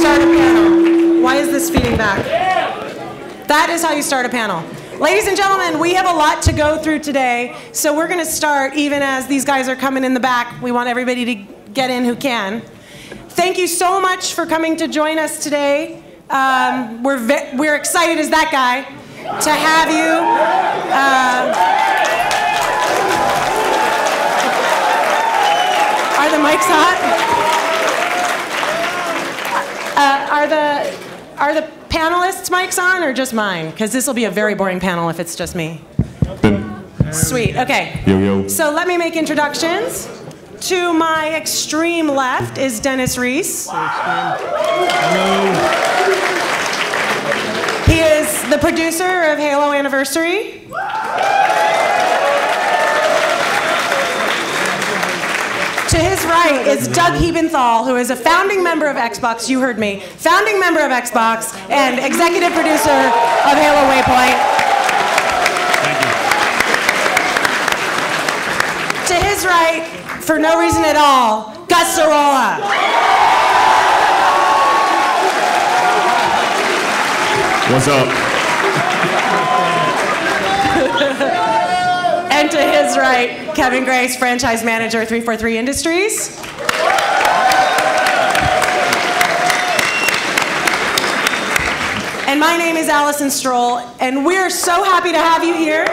start a panel. Why is this feeding back? That is how you start a panel. Ladies and gentlemen, we have a lot to go through today, so we're going to start even as these guys are coming in the back. We want everybody to get in who can. Thank you so much for coming to join us today. We're excited as that guy to have you. Are the mics hot? Are the panelists' mics on or just mine? Because this will be a very boring panel if it's just me. Sweet, okay. Yo. So let me make introductions. To my extreme left is Dennis Ries. Hello. He is the producer of Halo Anniversary. To his right is Doug Hebenthal, who is a founding member of Xbox, you heard me, founding member of Xbox and executive producer of Halo Waypoint. To his right, for no reason at all, Gus Sorola. What's up? And to his right, Kevin Grace, franchise manager, 343 Industries. And my name is Alison Stroll, and we're so happy to have you here.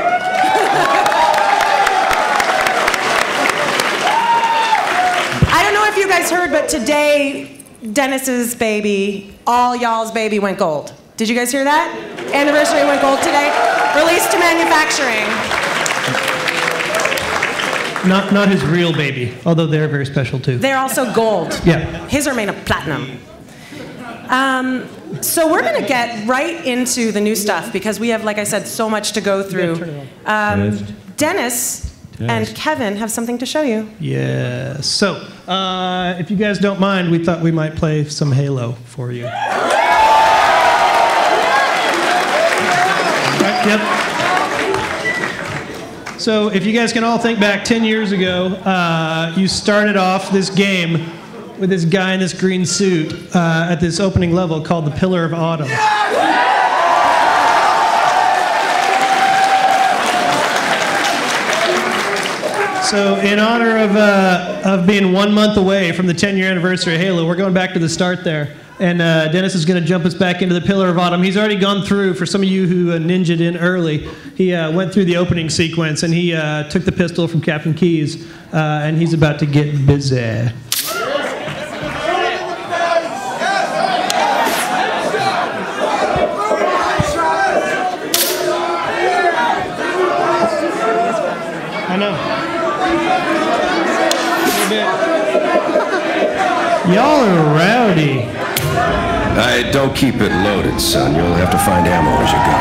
I don't know if you guys heard, but today, Dennis's baby, all y'all's baby went gold. Did you guys hear that? Anniversary went gold today. Released to manufacturing. Not his real baby, although they're very special too. They're also gold. Yeah. His are made of platinum. So we're going to get right into the new stuff because we have, like I said, so much to go through. Dennis and Kevin have something to show you. Yeah. So, if you guys don't mind, we thought we might play some Halo for you. Right, yep. So, if you guys can all think back 10 years ago, you started off this game with this guy in this green suit at this opening level called the Pillar of Autumn. So in honor of being 1 month away from the 10-year anniversary of Halo, we're going back to the start there. And Dennis is going to jump us back into the Pillar of Autumn. He's already gone through, for some of you who ninja'd in early, he went through the opening sequence and he took the pistol from Captain Keyes and he's about to get busy. I know. Y'all are rowdy. Don't keep it loaded, son. You'll have to find ammo as you go.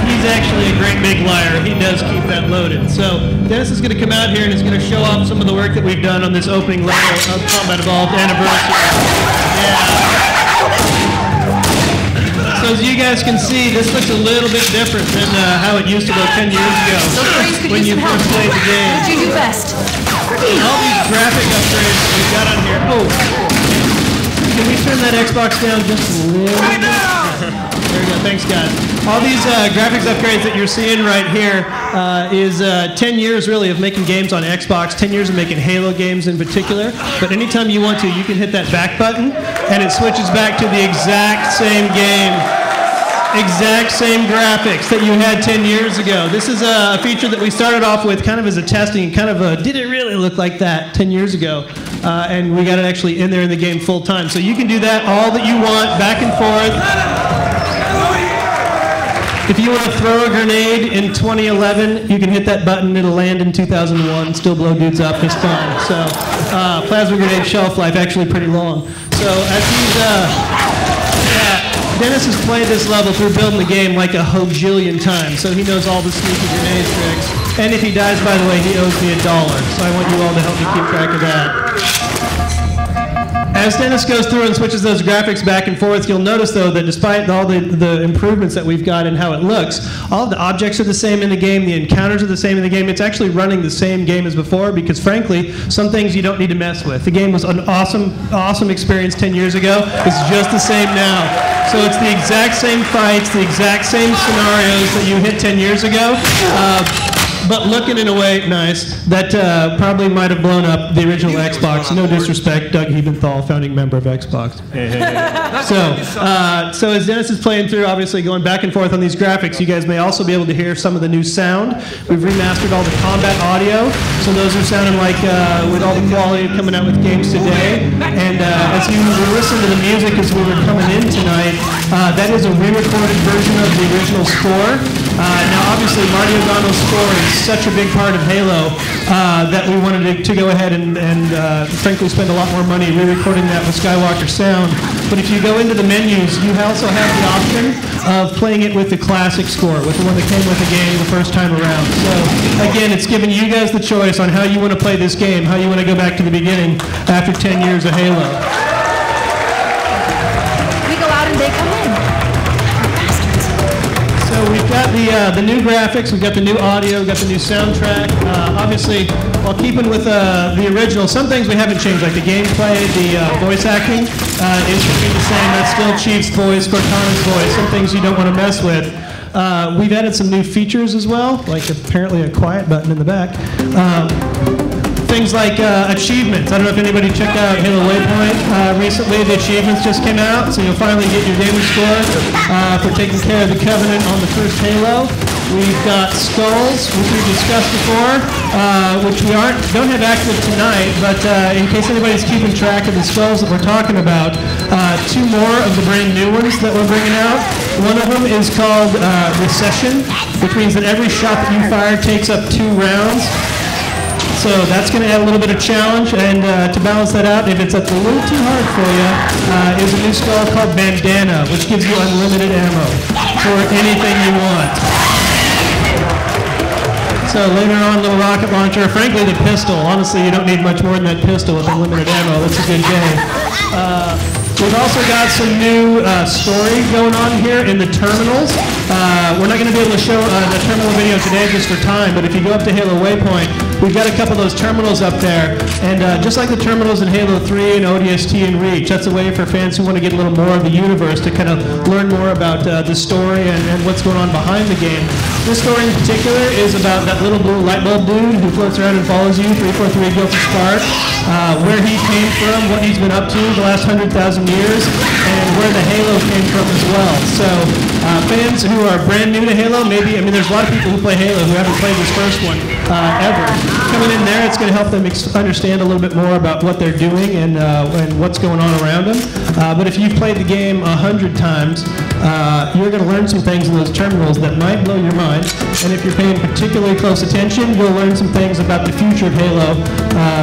He's actually a great big liar. He does keep that loaded. So Dennis is going to come out here and is going to show off some of the work that we've done on this opening level of Combat Evolved Anniversary. Yeah. So as you guys can see, this looks a little bit different than how it used to look 10 years ago when you first played the game. What do you do best? All these graphic upgrades that we've got on here. Oh, can we turn that Xbox down just a little bit? There we go. Thanks, guys. All these graphics upgrades that you're seeing right here is 10 years, really, of making games on Xbox, 10 years of making Halo games in particular. But anytime you want to, you can hit that back button, and it switches back to the exact same game. Exact same graphics that you had 10 years ago. This is a feature that we started off with kind of as a testing, kind of a, did it really look like that 10 years ago? And we got it actually in there in the game full time. So you can do that all that you want, back and forth. If you want to throw a grenade in 2011, you can hit that button, it'll land in 2001, still blow dudes up, it's fun. So plasma grenade shelf life, actually pretty long. So as these, Dennis has played this level through building the game like a hojillion times, so he knows all the sneaky grenade tricks. And if he dies, by the way, he owes me $1. So I want you all to help me keep track of that. As Dennis goes through and switches those graphics back and forth, you'll notice, though, that despite all the improvements that we've got in how it looks, all of the objects are the same in the game, the encounters are the same in the game. It's actually running the same game as before because, frankly, some things you don't need to mess with. The game was an awesome experience 10 years ago. It's just the same now. So it's the exact same fights, the exact same scenarios that you hit 10 years ago. But looking in a way, nice, that probably might have blown up the original Xbox. No disrespect, Doug Hebenthal, founding member of Xbox. So as Dennis is playing through, obviously going back and forth on these graphics, you guys may also be able to hear some of the new sound. We've remastered all the combat audio, so those are sounding like with all the quality coming out with games today. And as you listen to the music as we were coming in tonight, that is a re-recorded version of the original score. Now, obviously, Marty O'Donnell's score is such a big part of Halo that we wanted to go ahead and frankly spend a lot more money re-recording that with Skywalker Sound. But if you go into the menus, you also have the option of playing it with the classic score, with the one that came with the game the first time around. So, again, it's giving you guys the choice on how you want to play this game, how you want to go back to the beginning after 10 years of Halo. We go out and they come in. So we've got the new graphics, we've got the new audio, we've got the new soundtrack. Obviously, while keeping with the original, some things we haven't changed, like the gameplay, the voice acting is the same. That's still Chief's voice, Cortana's voice, some things you don't want to mess with. We've added some new features as well, like apparently a quiet button in the back. Things like achievements. I don't know if anybody checked out Halo Waypoint recently. The achievements just came out, so you'll finally get your daily score for taking care of the Covenant on the first Halo. We've got skulls, which we discussed before, which we don't have active tonight, but in case anybody's keeping track of the skulls that we're talking about, 2 more of the brand new ones that we're bringing out. One of them is called Recession, which means that every shot that you fire takes up 2 rounds. So that's going to add a little bit of challenge, and to balance that out, if it's a little too hard for you, is a new skull called Bandana, which gives you unlimited ammo for anything you want. So later on, little rocket launcher, frankly the pistol. Honestly, you don't need much more than that pistol with unlimited ammo. That's a good game. We've also got some new story going on here in the terminals. We're not going to be able to show the terminal video today just for time, but if you go up to Halo Waypoint, we've got a couple of those terminals up there. And just like the terminals in Halo 3 and ODST and Reach, that's a way for fans who want to get a little more of the universe to kind of learn more about the story and what's going on behind the game. This story in particular is about that little blue light bulb dude who floats around and follows you, 343 Guilty Spark, where he came from, what he's been up to the last 100,000 years, and where the Halo came from as well. So fans who are brand new to Halo, maybe, I mean, there's a lot of people who play Halo who haven't played this first one ever. Coming in there, it's going to help them understand a little bit more about what they're doing and what's going on around them. But if you've played the game 100 times, you're going to learn some things in those terminals that might blow your mind. And if you're paying particularly close attention, you'll learn some things about the future of Halo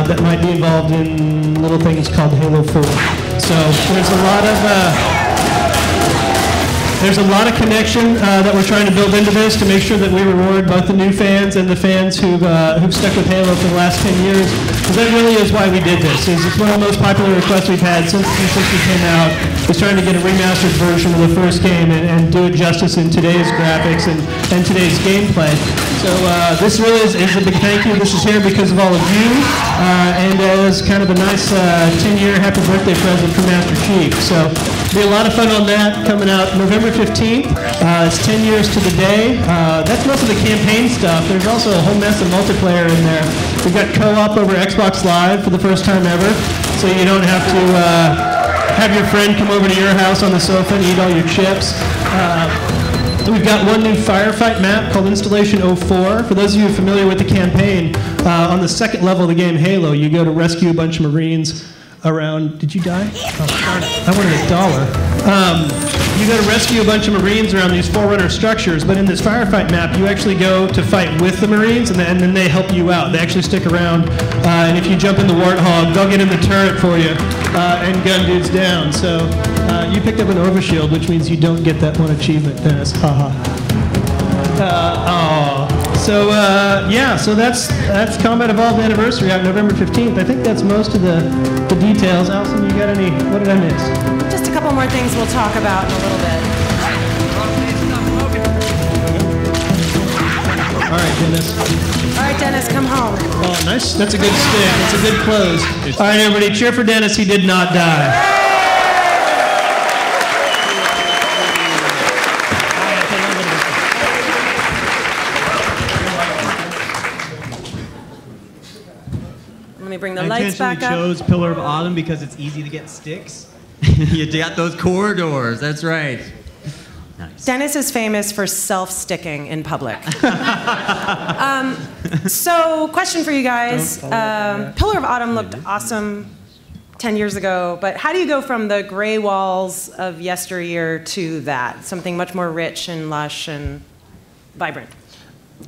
that might be involved in little things called Halo 4. So there's a lot of connection that we're trying to build into this to make sure that we reward both the new fans and the fans who've stuck with Halo for the last 10 years. Because that really is why we did this. It's one of the most popular requests we've had since 360 came out, is trying to get a remastered version of the first game and do it justice in today's graphics and today's gameplay. So this really is a big thank you. This is here because of all of you, and as kind of a nice 10-year happy birthday present for Master Chief. So it'll be a lot of fun on that coming out November 15th. It's 10 years to the day. That's most of the campaign stuff. There's also a whole mess of multiplayer in there. We've got co-op over Xbox Live for the first time ever, so you don't have to have your friend come over to your house on the sofa and eat all your chips. We've got one new firefight map called Installation 04. For those of you familiar with the campaign, on the second level of the game Halo, you go to rescue a bunch of Marines around. Did you die? Oh, darn it. I wanted $1. You go to rescue a bunch of Marines around these Forerunner structures, but in this firefight map, you actually go to fight with the Marines, and then they help you out. They actually stick around, and if you jump in the Warthog, they'll get in the turret for you and gun dudes down. So you picked up an overshield, which means you don't get that one achievement, Dennis. Haha. So so that's Combat Evolved Anniversary out November 15th. I think that's most of the details. Alison, you got any? What did I miss? Just a couple more things we'll talk about in a little bit. All right, Dennis. All right, Dennis, come home. Oh, nice. That's a good stick. That's a good close. All right, everybody, cheer for Dennis. He did not die. Let me bring the lights back up. I intentionally chose Pillar of Autumn because it's easy to get sticks. You got those corridors. That's right. Nice. Dennis is famous for self-sticking in public. So, question for you guys. Pillar of Autumn looked awesome 10 years ago, but how do you go from the gray walls of yesteryear to that? Something much more rich and lush and vibrant.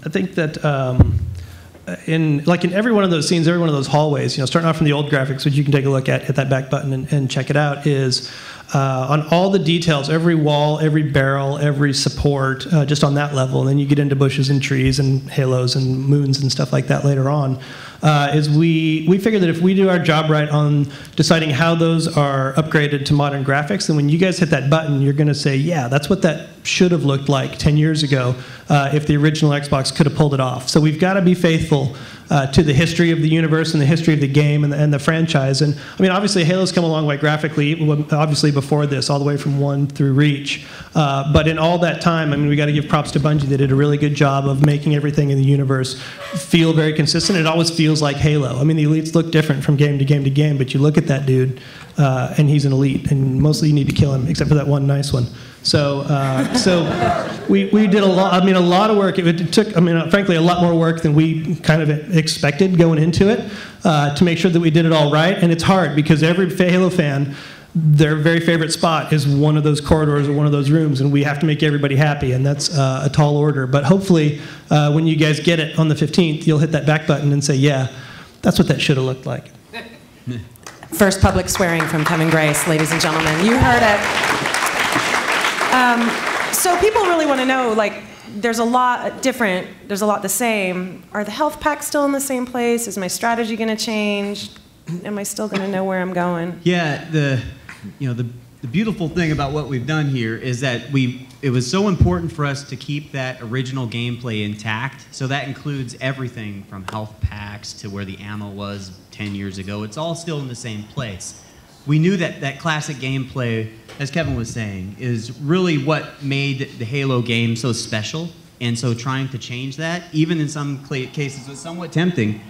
I think that in every one of those scenes, every one of those hallways, starting off from the old graphics, which you can take a look at, hit that back button and check it out, is on all the details, every wall, every barrel, every support, just on that level. And then you get into bushes and trees and halos and moons and stuff like that later on. Is we figure that if we do our job right on deciding how those are upgraded to modern graphics, then when you guys hit that button, you're going to say, yeah, that's what that should have looked like 10 years ago if the original Xbox could have pulled it off. So we've got to be faithful to the history of the universe and the history of the game and the franchise. And I mean, obviously, Halo's come a long way graphically, obviously before this, all the way from 1 through Reach. But in all that time, I mean, we got to give props to Bungie. They did a really good job of making everything in the universe feel very consistent. It always feels like Halo. I mean, the elites look different from game to game to game, but you look at that dude, and he's an elite, and mostly you need to kill him, except for that one nice one. So we did a lot. I mean, a lot of work. It took, frankly, a lot more work than we kind of expected going into it to make sure that we did it all right. And it's hard because every Halo fan, their very favorite spot is one of those corridors or one of those rooms, and we have to make everybody happy, and that's a tall order. But hopefully, when you guys get it on the 15th, you'll hit that back button and say, yeah, that's what that should have looked like. First public swearing from Kevin Grace, ladies and gentlemen. You heard it. So people really want to know, there's a lot different, there's a lot the same. Are the health packs still in the same place? Is my strategy going to change? Am I still going to know where I'm going? Yeah, the beautiful thing about what we've done here is that it was so important for us to keep that original gameplay intact. So that includes everything from health packs to where the ammo was 10 years ago. It's all still in the same place. We knew that classic gameplay, as Kevin was saying, is really what made the Halo game so special. And so trying to change that, even in some cases was somewhat tempting,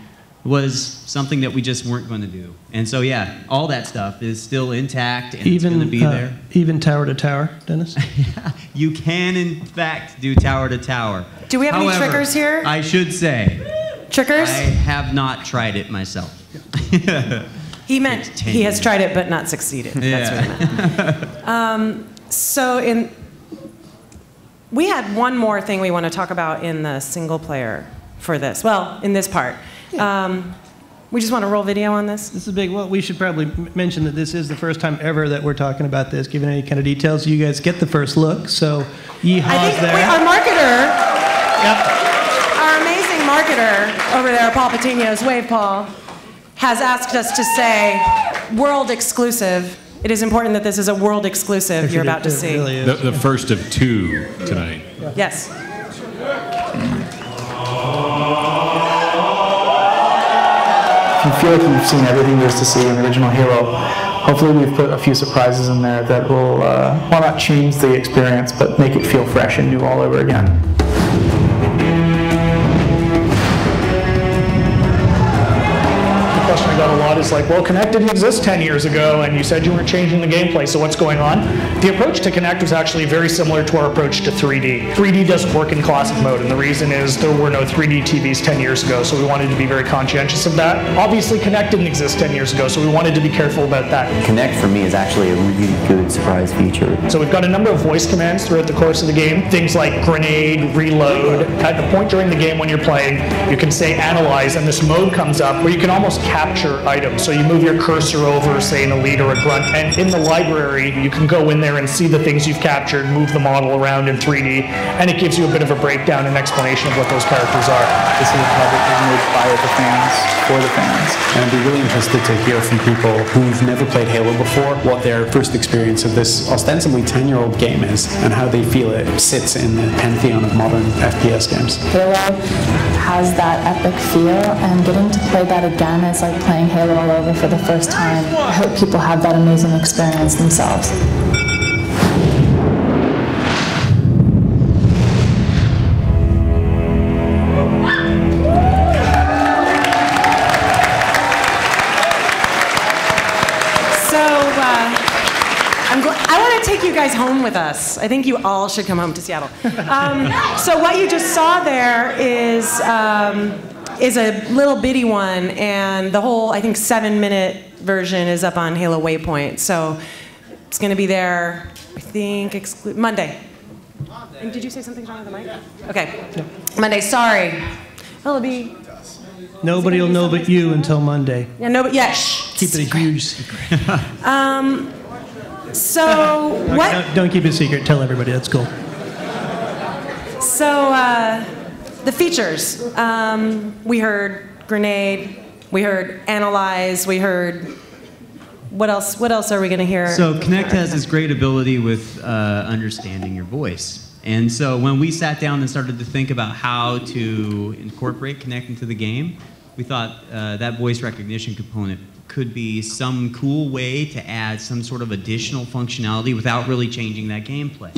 was something that we just weren't going to do. And so, yeah, all that stuff is still intact and it's going to be there. Even tower to tower, Dennis? Yeah, you can, in fact, do tower to tower. Do we have any triggers here? I should say. Triggers? I have not tried it myself. He meant he has tried it but not succeeded. That's what he meant. We had one more thing we want to talk about in the single player for this. Well, in this part. We just want to roll video on this. This is big. Well, we should probably mention that this is the first time ever that we're talking about this, giving any kind of details. You guys get the first look, so yeehaw's there. Our marketer, yep. Our amazing marketer over there, Paul Patino's Wave Paul, has asked us to say world exclusive. It is important that this is a world exclusive you're about to see. Really the first of two tonight. Yes. If you feel like you've seen everything there is to see in the original Halo, hopefully we've put a few surprises in there that will, well, not change the experience, but make it feel fresh and new all over again. I got a lot is like, well, Kinect didn't exist 10 years ago, and you said you weren't changing the gameplay, so what's going on? The approach to Kinect was actually very similar to our approach to 3D. 3D doesn't work in classic mode, and the reason is there were no 3D TVs 10 years ago, so we wanted to be very conscientious of that. Obviously, Kinect didn't exist 10 years ago, so we wanted to be careful about that. Kinect, for me, is actually a really good surprise feature. So we've got a number of voice commands throughout the course of the game, things like grenade, reload. At the point during the game when you're playing, you can say analyze, and this mode comes up where you can almost capture items items. So you move your cursor over, say, an elite or a grunt, and in the library, you can go in there and see the things you've captured, move the model around in 3D, and it gives you a bit of a breakdown and explanation of what those characters are. This is a project that was made by the fans, for the fans. And I'd be really interested to hear from people who've never played Halo before, what their first experience of this ostensibly 10-year-old game is, and how they feel it sits in the pantheon of modern FPS games. Halo has that epic feel, and getting to play that again is like playing Halo all over for the first time. I hope people have that amazing experience themselves. I want to take you guys home with us. I think you all should come home to Seattle. So what you just saw there is a little bitty one, and the whole, I think, 7-minute version is up on Halo Waypoint. So it's going to be there, I think, Monday. And did you say something's wrong with the mic? Okay. No. Monday, sorry. Will it be? Nobody will know but you until Monday. Yeah, no, but yeah, shh. Keep it a huge secret. So what? Don't keep it a secret. Tell everybody. That's cool. So the features. We heard grenade. We heard analyze. We heard. What else? What else are we going to hear? So Kinect has this great ability with understanding your voice. And so when we sat down and started to think about how to incorporate Kinect into the game, we thought that voice recognition component could be some cool way to add some sort of additional functionality without really changing that gameplay.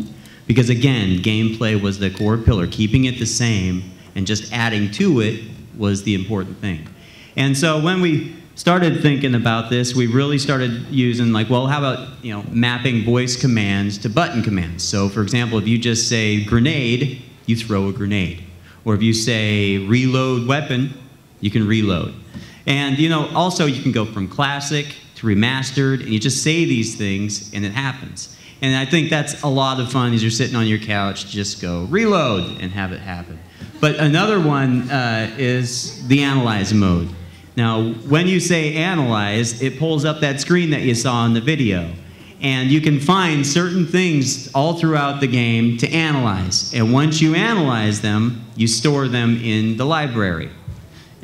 Because again, gameplay was the core pillar. Keeping it the same and just adding to it was the important thing. And so when we started thinking about this, we really started using like, well, how about, you know, mapping voice commands to button commands. So for example, if you just say grenade, you throw a grenade. Or if you say reload weapon, you can reload. And you know, also you can go from classic to remastered, and you just say these things and it happens. And I think that's a lot of fun as you're sitting on your couch, just go reload and have it happen. But another one is the analyze mode. Now, when you say analyze, it pulls up that screen that you saw in the video. And you can find certain things all throughout the game to analyze. And once you analyze them, you store them in the library.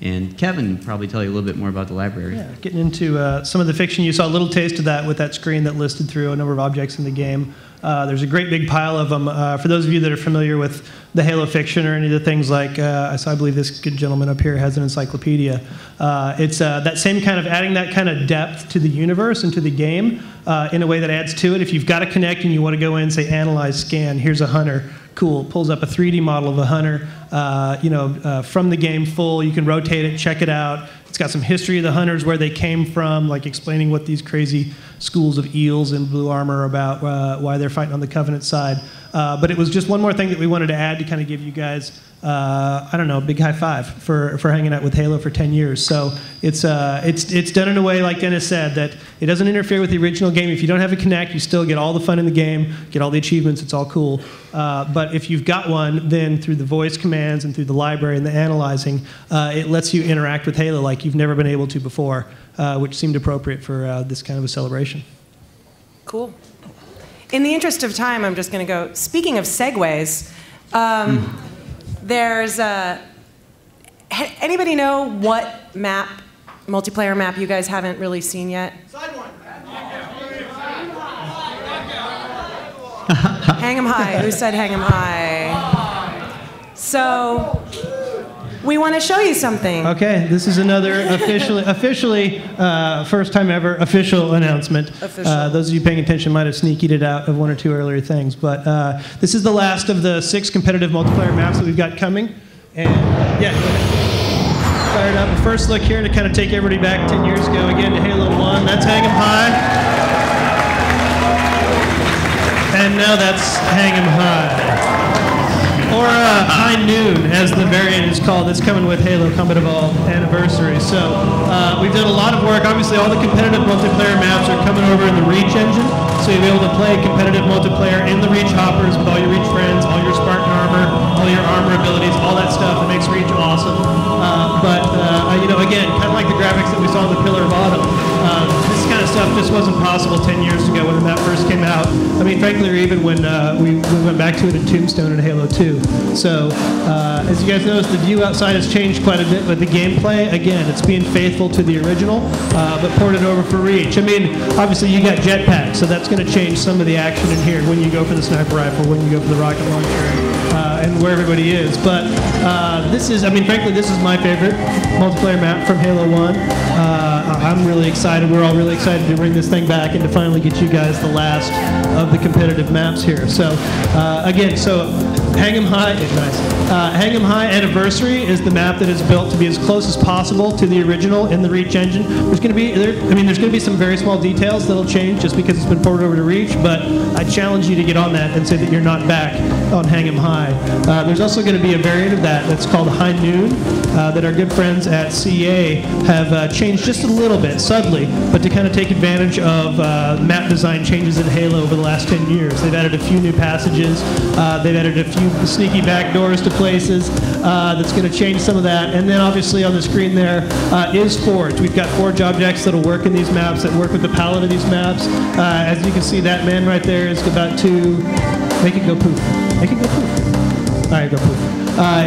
And Kevin will probably tell you a little bit more about the library. Yeah, getting into some of the fiction, you saw a little taste of that with that screen that listed through a number of objects in the game. There's a great big pile of them. For those of you that are familiar with the Halo fiction or any of the things like, I believe this good gentleman up here has an encyclopedia. It's that same kind of adding that kind of depth to the universe and to the game in a way that adds to it. If you've got to connect and you want to go in and say analyze, scan, here's a hunter. Cool, pulls up a 3D model of a hunter, from the game full. You can rotate it, check it out. It's got some history of the hunters, where they came from, like explaining what these crazy schools of eels in blue armor are about, why they're fighting on the Covenant side. But it was just one more thing that we wanted to add to kind of give you guys, I don't know, a big high five for hanging out with Halo for 10 years. So it's done in a way, like Dennis said, that it doesn't interfere with the original game. If you don't have a Kinect, you still get all the fun in the game, get all the achievements, it's all cool. But if you've got one, then through the voice commands and through the library and the analyzing, it lets you interact with Halo like you've never been able to before, which seemed appropriate for this kind of a celebration. Cool. In the interest of time, I'm just going to go. Speaking of segues, there's anybody know what map, multiplayer map, you guys haven't really seen yet? Side one. Hang 'em high. Who said hang 'em high? So we want to show you something. Okay, this is another officially first time ever official announcement. Those of you paying attention might have sneakied it out of one or two earlier things, but this is the last of the 6 competitive multiplayer maps that we've got coming. And yeah, go ahead. Fire it up. A first look here to kind of take everybody back 10 years ago again to Halo 1. That's Hang 'em High. And now that's Hang 'em High. Or High Noon, as the variant is called. That's coming with Halo Combat Evolved Anniversary. So we've done a lot of work. Obviously, all the competitive multiplayer maps are coming over in the Reach engine. So you'll be able to play competitive multiplayer in the Reach hoppers with all your Reach friends, all your Spartan armor, all your armor abilities, all that stuff. It makes Reach awesome. But again, kind of like the graphics that we saw in the Pillar Bottom, stuff just wasn't possible 10 years ago when the map first came out. I mean, frankly, or even when we went back to it in Tombstone and Halo 2. So, as you guys notice, the view outside has changed quite a bit, but the gameplay, again, it's being faithful to the original, but ported over for Reach. I mean, obviously you got jetpacks, so that's going to change some of the action in here when you go for the sniper rifle, when you go for the rocket launcher, and where everybody is. But this is, I mean, frankly, this is my favorite multiplayer map from Halo 1. I'm really excited. We're all really excited to bring this thing back and to finally get you guys the last of the competitive maps here. So, again, so Hang 'em High, nice. Hang 'em High Anniversary is the map that is built to be as close as possible to the original in the Reach engine. There's going to be, there's going to be some very small details that'll change just because it's been ported over to Reach, but I challenge you to get on that and say that you're not back on Hang 'em High. There's also going to be a variant of that that's called High Noon that our good friends at CA have changed just a little bit, subtly, but to kind of take advantage of map design changes in Halo over the last 10 years. They've added a few new passages, they've added a few sneaky back doors to places that's going to change some of that. And then obviously on the screen there is Forge. We've got Forge objects that'll work in these maps, that work with the palette of these maps. As you can see, that man right there is about to make it go poof. Make it go poof. All right, go poof.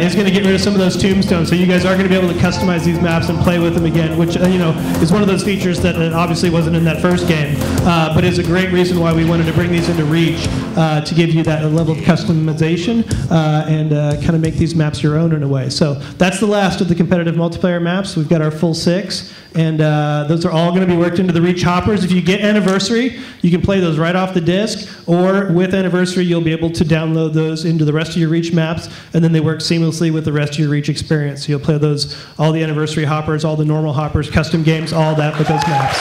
Is going to get rid of some of those tombstones, so you guys are going to be able to customize these maps and play with them again, which is one of those features that obviously wasn't in that first game, but is a great reason why we wanted to bring these into Reach to give you that level of customization and kind of make these maps your own in a way. So that's the last of the competitive multiplayer maps. We've got our full 6, and those are all going to be worked into the Reach hoppers. If you get Anniversary, you can play those right off the disc, or with Anniversary, you'll be able to download those into the rest of your Reach maps, and then they work seamlessly with the rest of your Reach experience. So you'll play those, all the Anniversary hoppers, all the normal hoppers, custom games, all that with those maps.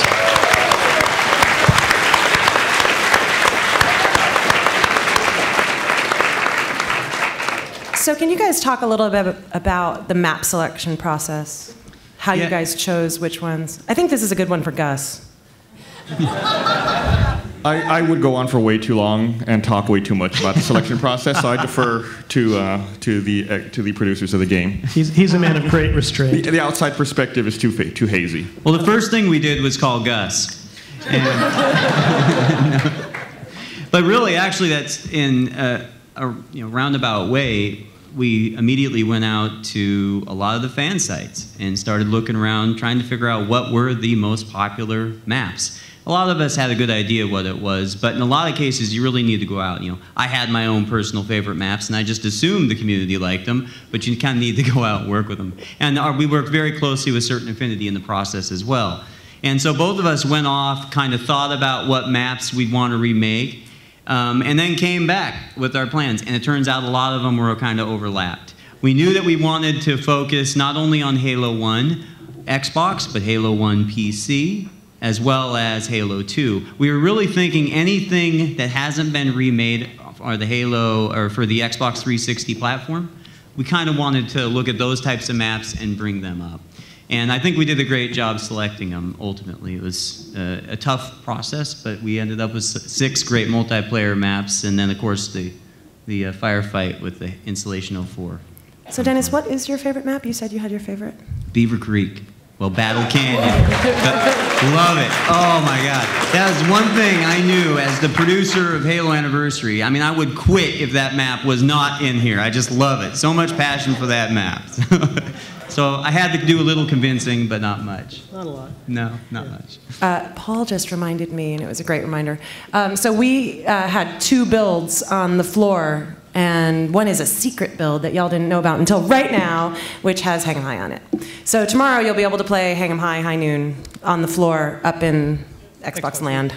So can you guys talk a little bit about the map selection process? How you guys chose which ones? I think this is a good one for Gus. I would go on for way too long and talk way too much about the selection process, so I defer to the producers of the game. He's a man of great restraint. The outside perspective is too hazy. Well, the first thing we did was call Gus. And, but really, actually, that's in a roundabout way. We immediately went out to a lot of the fan sites and started looking around, trying to figure out what were the most popular maps. A lot of us had a good idea what it was, but in a lot of cases, you really need to go out. I had my own personal favorite maps, and I just assumed the community liked them, but you kind of need to go out and work with them. And we worked very closely with Certain Affinity in the process as well. And so both of us went off, kind of thought about what maps we'd want to remake, and then came back with our plans. And it turns out a lot of them were kind of overlapped. We knew that we wanted to focus not only on Halo 1 Xbox, but Halo 1 PC, as well as Halo 2. We were really thinking anything that hasn't been remade for the Halo or for the Xbox 360 platform, we kind of wanted to look at those types of maps and bring them up. And I think we did a great job selecting them, ultimately. It was a tough process, but we ended up with 6 great multiplayer maps, and then, of course, the firefight with the Installation 04. So, Dennis, what is your favorite map? You said you had your favorite. Beaver Creek. Well, Battle Canyon. Love it. Oh, my God. That was one thing I knew as the producer of Halo Anniversary. I mean, I would quit if that map was not in here. I just love it. So much passion for that map. So I had to do a little convincing, but not much. Not a lot. No, not much. Paul just reminded me, and it was a great reminder. So we had 2 builds on the floor, and one is a secret build that y'all didn't know about until right now, which has Hang 'em High on it. So tomorrow you'll be able to play Hang 'em High, High Noon on the floor up in Xbox Land.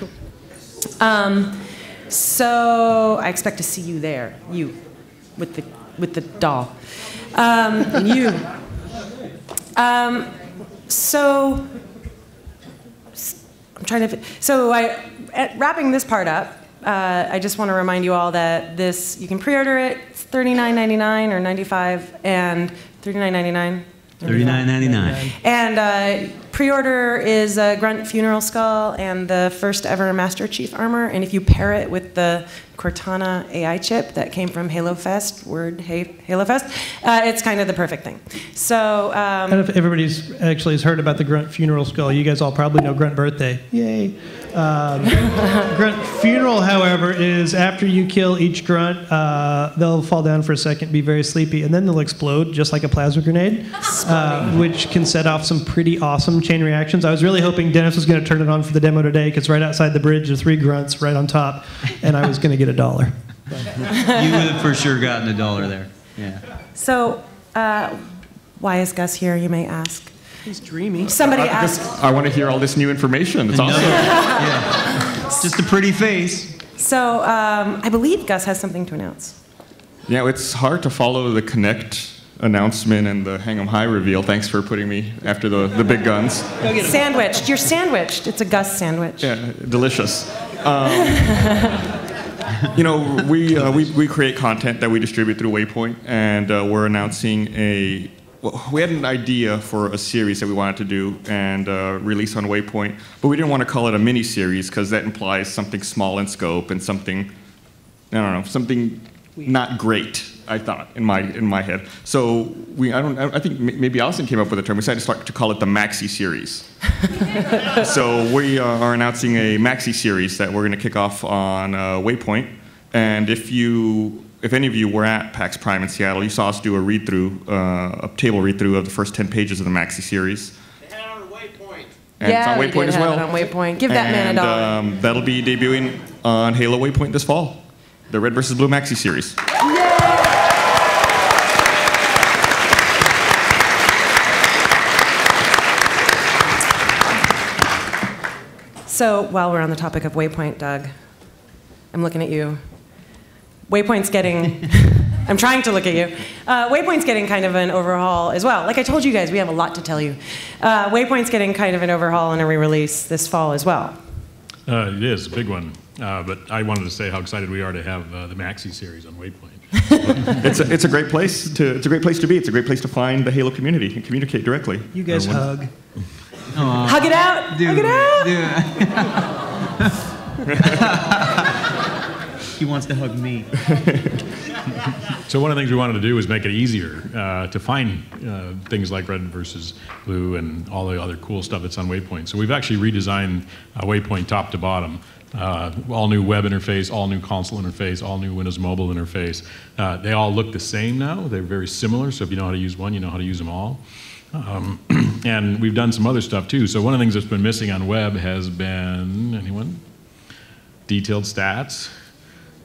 So I expect to see you there, you, with the doll. You. So I'm trying to. So wrapping this part up, I just want to remind you all that this you can pre-order it. It's $39.99 or $95 and $39.99. $39.99. And pre-order is a Grunt Funeral skull and the first ever Master Chief armor. And if you pair it with the Cortana AI chip that came from Halo Fest, Halo Fest. It's kind of the perfect thing. So, I don't know if everybody's actually has heard about the Grunt Funeral skull. You guys all probably know Grunt Birthday. Yay. Grunt Funeral, however, is after you kill each grunt, they'll fall down for a second, be very sleepy, and then they'll explode just like a plasma grenade, which can set off some pretty awesome chain reactions. I was really hoping Dennis was going to turn it on for the demo today, because right outside the bridge are 3 grunts right on top, and I was going to get $1. You would have for sure gotten $1 there. Yeah. So, why is Gus here, you may ask? He's dreamy. Somebody asked. I want to hear all this new information. It's awesome. Yeah. It's just a pretty face. So, I believe Gus has something to announce. Yeah, it's hard to follow the Connect announcement and the Hang 'em High reveal. Thanks for putting me after the big guns. Sandwiched. You're sandwiched. It's a Gus sandwich. Yeah, delicious. You know, we create content that we distribute through Waypoint, and we're announcing we had an idea for a series that we wanted to do and release on Waypoint, but we didn't want to call it a mini-series because that implies something small in scope and something, I don't know, something not great, I thought, in my head. So I think maybe Alison came up with the term. We decided to call it the Maxi Series. So we are announcing a Maxi Series that we're going to kick off on Waypoint, and if any of you were at PAX Prime in Seattle, you saw us do a read-through, a table read-through of the first 10 pages of the Maxi series. They had it on Waypoint. And it's on Waypoint as well. Have it on Waypoint. Give that man $1. That'll be debuting on Halo Waypoint this fall, the Red vs. Blue Maxi series. So while we're on the topic of Waypoint, Doug, I'm looking at you. Waypoint's getting, I'm trying to look at you. Waypoint's getting kind of an overhaul as well. Like I told you guys, we have a lot to tell you. Waypoint's getting kind of an overhaul and a re-release this fall as well. It is a big one, but I wanted to say how excited we are to have the Maxi series on Waypoint. It's a great place to be. It's a great place to find the Halo community and communicate directly. You guys hug. Hug it out. Hug it out. He wants to hug me. So one of the things we wanted to do was make it easier to find things like Red versus Blue and all the other cool stuff that's on Waypoint. So we've actually redesigned Waypoint top to bottom. All new web interface, all new console interface, all new Windows Mobile interface. They all look the same now. They're very similar, so if you know how to use one, you know how to use them all. And we've done some other stuff too. So one of the things that's been missing on web has been, anyone? Detailed stats.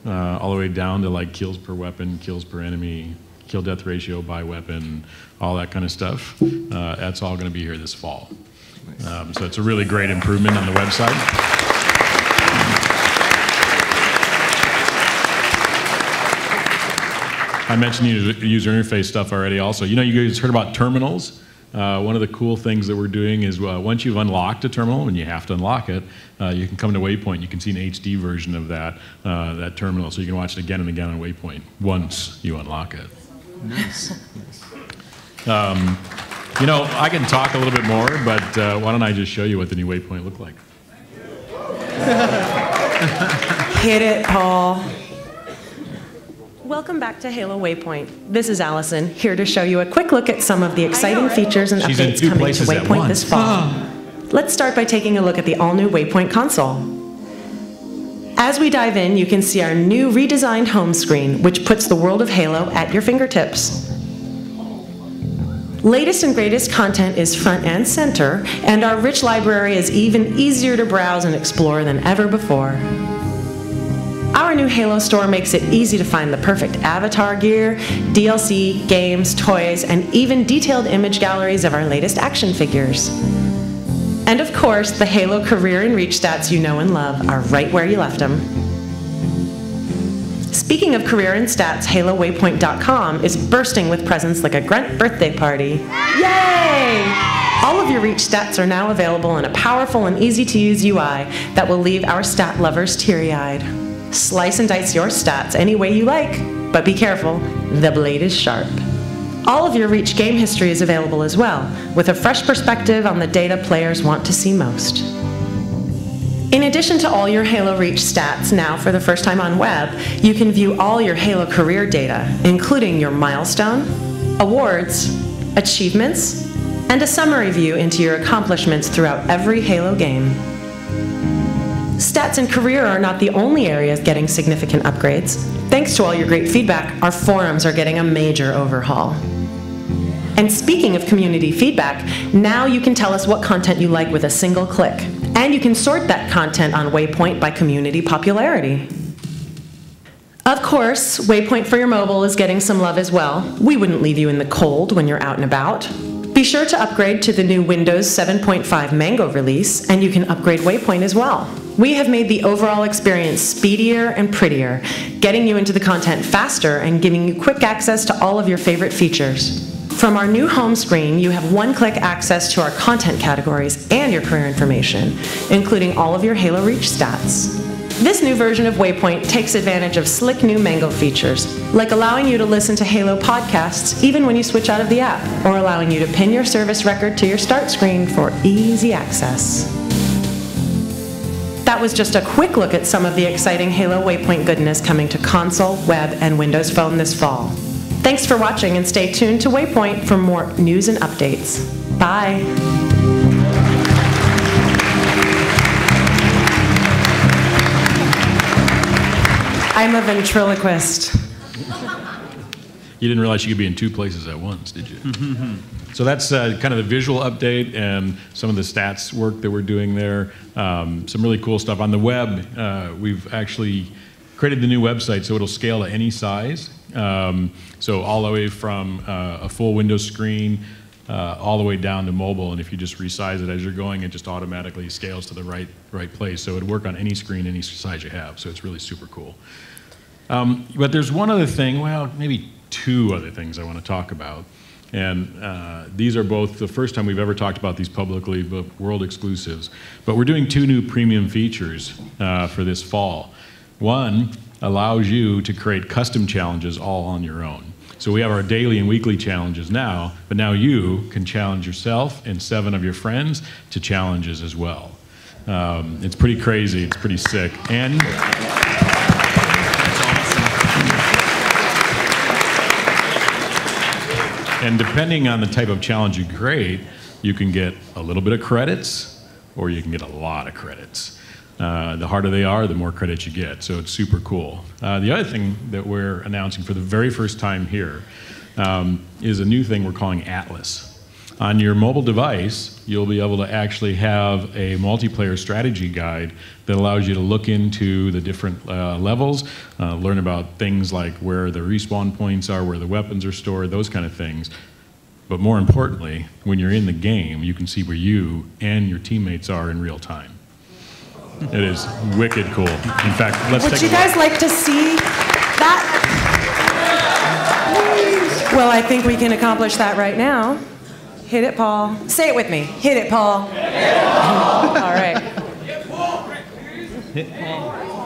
All the way down to like kills per weapon, kills per enemy, kill death ratio by weapon, all that kind of stuff. That's all going to be here this fall. So it's a really great improvement on the website. I mentioned user interface stuff already also. You know, you guys heard about terminals. One of the cool things that we're doing is once you've unlocked a terminal, and you have to unlock it, you can come to Waypoint. You can see an HD version of that terminal, so you can watch it again and again on Waypoint once you unlock it. Nice. You know, I can talk a little bit more, but why don't I just show you what the new Waypoint looked like? Hit it, Paul. Welcome back to Halo Waypoint. This is Alison, here to show you a quick look at some of the exciting features and updates coming to Waypoint this fall. Let's start by taking a look at the all-new Waypoint Console. As we dive in, you can see our new redesigned home screen, which puts the world of Halo at your fingertips. Latest and greatest content is front and center, and our rich library is even easier to browse and explore than ever before. Our new Halo store makes it easy to find the perfect avatar gear, DLC, games, toys, and even detailed image galleries of our latest action figures. And of course, the Halo career and reach stats you know and love are right where you left them. Speaking of career and stats, HaloWaypoint.com is bursting with presents like a Grunt birthday party. Yay! All of your reach stats are now available in a powerful and easy-to-use UI that will leave our stat lovers teary-eyed. Slice and dice your stats any way you like, but be careful, the blade is sharp. All of your Reach game history is available as well, with a fresh perspective on the data players want to see most. In addition to all your Halo Reach stats, now for the first time on web, you can view all your Halo career data, including your milestone, awards, achievements, and a summary view into your accomplishments throughout every Halo game. Stats and career are not the only areas getting significant upgrades. Thanks to all your great feedback, our forums are getting a major overhaul. And speaking of community feedback, now you can tell us what content you like with a single click. And you can sort that content on Waypoint by community popularity. Of course, Waypoint for your mobile is getting some love as well. We wouldn't leave you in the cold when you're out and about. Be sure to upgrade to the new Windows 7.5 Mango release, and you can upgrade Waypoint as well. We have made the overall experience speedier and prettier, getting you into the content faster and giving you quick access to all of your favorite features. From our new home screen, you have one-click access to our content categories and your career information, including all of your Halo Reach stats. This new version of Waypoint takes advantage of slick new Mango features, like allowing you to listen to Halo podcasts even when you switch out of the app, or allowing you to pin your service record to your start screen for easy access. That was just a quick look at some of the exciting Halo Waypoint goodness coming to console, web, and Windows Phone this fall. Thanks for watching, and stay tuned to Waypoint for more news and updates. Bye. I'm a ventriloquist. You didn't realize you could be in two places at once, did you? So that's kind of the visual update and some of the stats work that we're doing there. Some really cool stuff. On the web, we've actually created the new website so it'll scale to any size. So all the way from a full Windows screen all the way down to mobile, and if you just resize it as you're going, it just automatically scales to the right place. So it'd work on any screen, any size you have. So it's really super cool. But there's one other thing, well, maybe two other things I want to talk about. And these are both the first time we've ever talked about these publicly, but world exclusives. But we're doing two new premium features for this fall. One allows you to create custom challenges all on your own. So we have our daily and weekly challenges now, but now you can challenge yourself and 7 of your friends to challenges as well. It's pretty crazy, it's pretty sick. And and depending on the type of challenge you create, you can get a little bit of credits or you can get a lot of credits. The harder they are, the more credits you get, so it's super cool. The other thing that we're announcing for the very first time here is a new thing we're calling Atlas. On your mobile device, you'll be able to actually have a multiplayer strategy guide that allows you to look into the different levels, learn about things like where the respawn points are, where the weapons are stored, those kind of things. But more importantly, when you're in the game, you can see where you and your teammates are in real time. It is wicked cool. In fact, let's take a look. Would you guys like to see that? Well, I think we can accomplish that right now. Hit it, Paul. Say it with me. Hit it, Paul. Hit it, Paul. All right.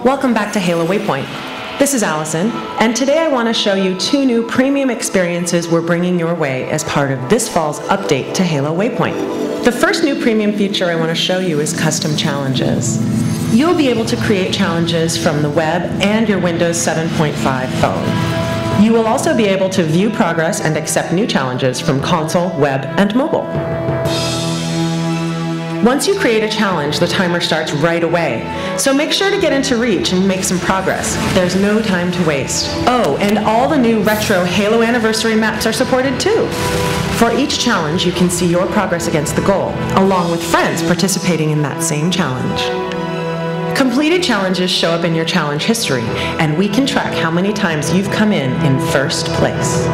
Welcome back to Halo Waypoint. This is Alison, and today I want to show you 2 new premium experiences we're bringing your way as part of this fall's update to Halo Waypoint. The first new premium feature I want to show you is custom challenges. You'll be able to create challenges from the web and your Windows 7.5 phone. You will also be able to view progress and accept new challenges from console, web, and mobile. Once you create a challenge, the timer starts right away. So make sure to get into Reach and make some progress. There's no time to waste. Oh, and all the new retro Halo Anniversary maps are supported too. For each challenge, you can see your progress against the goal, along with friends participating in that same challenge. Completed challenges show up in your challenge history, and we can track how many times you've come in first place.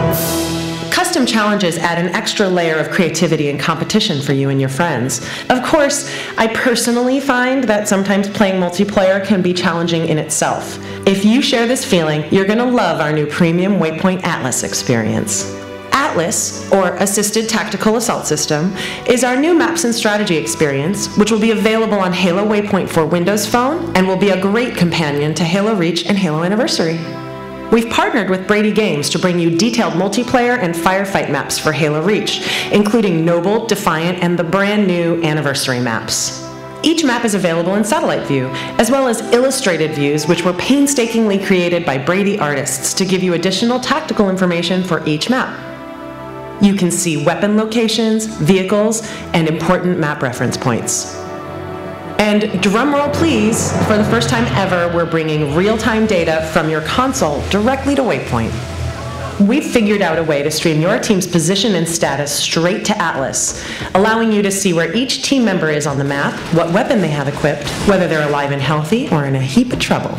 Custom challenges add an extra layer of creativity and competition for you and your friends. Of course, I personally find that sometimes playing multiplayer can be challenging in itself. If you share this feeling, you're going to love our new premium Waypoint Atlas experience. Atlas, or Assisted Tactical Assault System, is our new maps and strategy experience, which will be available on Halo Waypoint for Windows Phone and will be a great companion to Halo Reach and Halo Anniversary. We've partnered with Brady Games to bring you detailed multiplayer and firefight maps for Halo Reach, including Noble, Defiant, and the brand new Anniversary maps. Each map is available in satellite view, as well as illustrated views, which were painstakingly created by Brady artists to give you additional tactical information for each map. You can see weapon locations, vehicles, and important map reference points. And drumroll please, for the first time ever, we're bringing real-time data from your console directly to Waypoint. We've figured out a way to stream your team's position and status straight to Atlas, allowing you to see where each team member is on the map, what weapon they have equipped, whether they're alive and healthy or in a heap of trouble.